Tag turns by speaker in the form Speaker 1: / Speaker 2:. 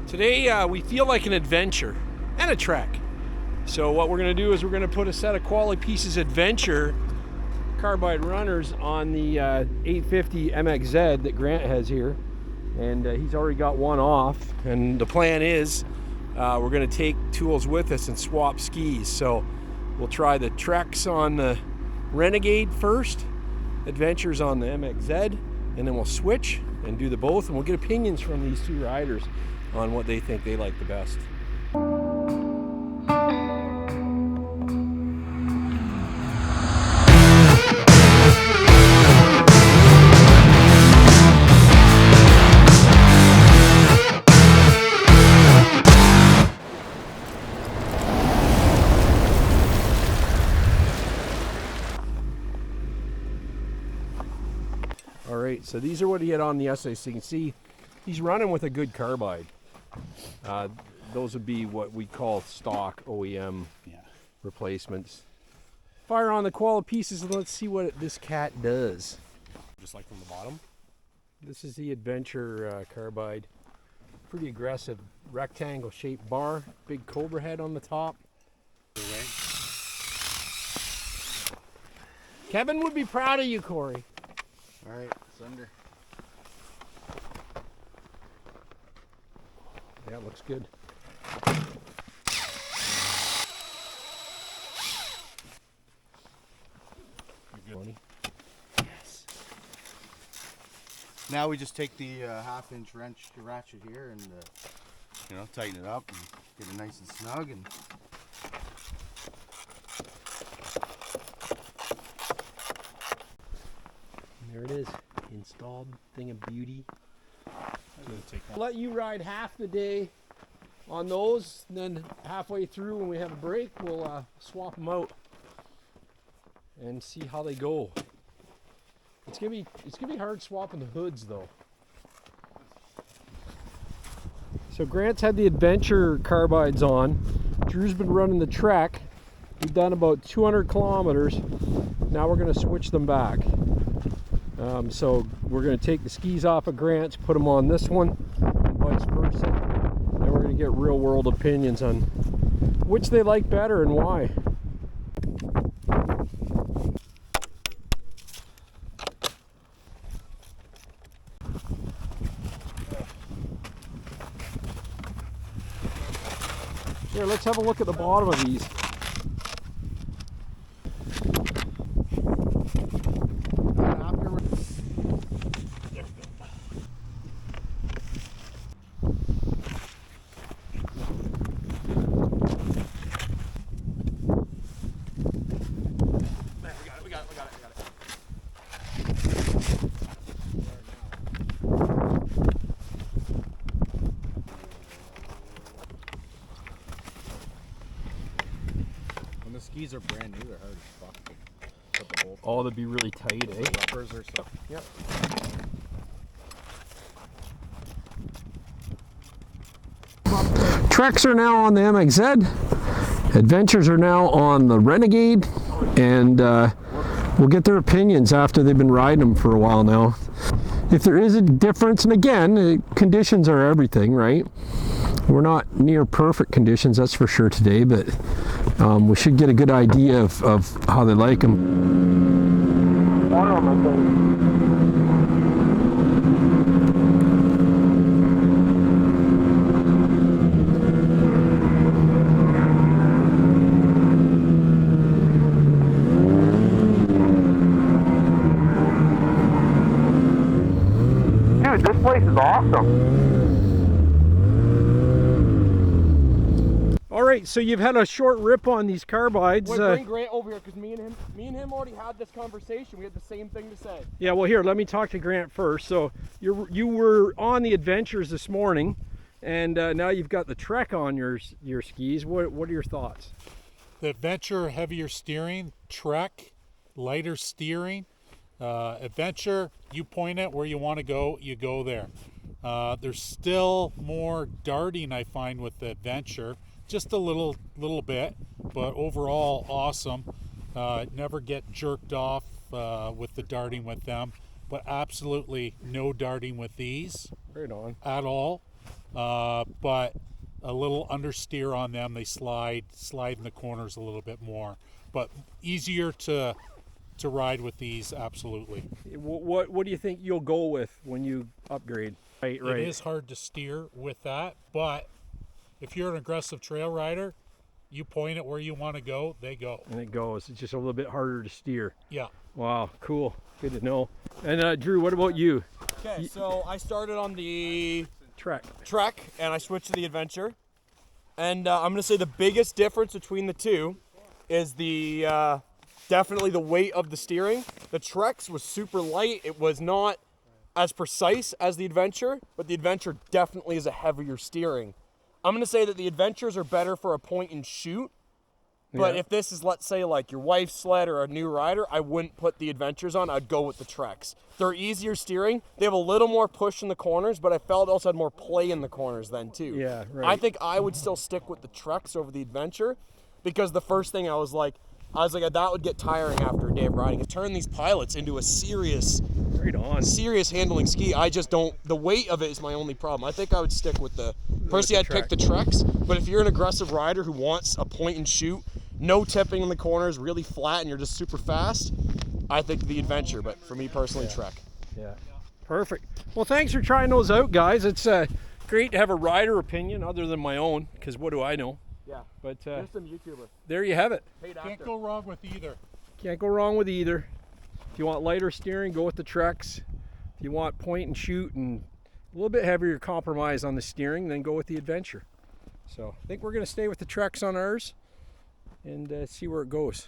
Speaker 1: Today we feel like an adventure and a trek. So what we're going to do is we're going to put a set of Qualipieces Adventure Carbide runners on the 850 MXZ that Grant has here. And he's already got one off. And the plan is we're going to take tools with us and swap skis. So we'll try the treks on the Renegade first, Adventures on the MXZ, and then we'll switch and do the both. And we'll get opinions from these two riders on what they think they like the best. All right, so these are what he had on the essay. So you can see he's running with a good carbide. Those would be what we call stock OEM replacements. Fire on the Qualipieces and let's see what this cat does.
Speaker 2: Just like from the bottom.
Speaker 1: This is the Adventure carbide. Pretty aggressive rectangle shaped bar, big COBRA head on the top. Kevin would be proud of you, Corey.
Speaker 2: All right, it's under.
Speaker 1: Yeah, it looks good.
Speaker 2: You're good. Yes. Now we just take the half-inch wrench ratchet here and tighten it up and get it nice and snug. And
Speaker 1: there it is, installed thing of beauty. I'll let you ride half the day on those, and then halfway through when we have a break, we'll swap them out and see how they go. It's gonna be hard swapping the hoods though. So Grant's had the Adventure carbides on. Drew's been running the Trek. We've done about 200 kilometers. Now we're gonna switch them back. So we're going to take the skis off of Grant's, put them on this one, and vice versa. And we're going to get real world opinions on which they like better and why. Here, let's have a look at the bottom of these.
Speaker 2: the skis are brand new, they're hard as fuck.
Speaker 1: Oh, they'd be really tight, eh?
Speaker 2: Rubbers or stuff.
Speaker 1: Yep. Treks are now on the MXZ. Adventures are now on the Renegade, and we'll get their opinions after they've been riding them for a while now. If there is a difference, and again, conditions are everything, right? We're not near perfect conditions, that's for sure today, but we should get a good idea of how they like them. Dude, this place is awesome. All right, so you've had a short rip on these carbides.
Speaker 3: Bring Grant over here, because me and him already had this conversation. We had the same thing to say.
Speaker 1: Yeah, well, here, let me talk to Grant first. So you were on the Adventures this morning, and now you've got the Trek on your skis. What are your thoughts?
Speaker 4: The Adventure, heavier steering. Trek, lighter steering. Adventure, you point it where you want to go, you go there. There's still more darting, I find, with the Adventure. Just a little bit, but overall awesome. Never get jerked off with the darting with them, but absolutely no darting with these.
Speaker 1: Right on.
Speaker 4: At all. but a little understeer on them. They slide in the corners a little bit more, but easier to ride with these, absolutely.
Speaker 1: What do you think you'll go with when you upgrade? Right.
Speaker 4: It is hard to steer with that, but if you're an aggressive trail rider, you point it where you want to go, they go.
Speaker 1: And it goes. It's just a little bit harder to steer.
Speaker 4: Yeah.
Speaker 1: Wow, cool. Good to know. And Drew, what about you?
Speaker 3: Okay, so I started on the
Speaker 1: Trek.
Speaker 3: and I switched to the Adventure. And I'm gonna say the biggest difference between the two is the definitely the weight of the steering. The Trek's was super light. It was not as precise as the Adventure, but the Adventure definitely is a heavier steering. I'm gonna say that the Adventures are better for a point and shoot. But if this is, let's say, like your wife's sled or a new rider, I wouldn't put the Adventures on. I'd go with the Treks. They're easier steering. They have a little more push in the corners, but I felt it also had more play in the corners then too.
Speaker 1: Yeah, right.
Speaker 3: I think I would still stick with the Treks over the Adventure, because the first thing I was like, that would get tiring after a day of riding. It turned these pilots into a serious handling ski. I just don't, the weight of it is my only problem. I think I would stick with personally I'd pick the Treks, but if you're an aggressive rider who wants a point and shoot, no tipping in the corners, really flat, and you're just super fast, I think the Adventure, but for me personally, Trek.
Speaker 1: Yeah. Perfect. Well, thanks for trying those out, guys. It's great to have a rider opinion other than my own, because what do I know?
Speaker 3: Yeah.
Speaker 1: But
Speaker 3: There's some YouTuber.
Speaker 1: there you have it.
Speaker 4: Can't go wrong with either.
Speaker 1: Can't go wrong with either. If you want lighter steering, go with the Treks. If you want point and shoot and a little bit heavier compromise on the steering, then go with the Adventure. So I think we're going to stay with the Treks on ours and see where it goes.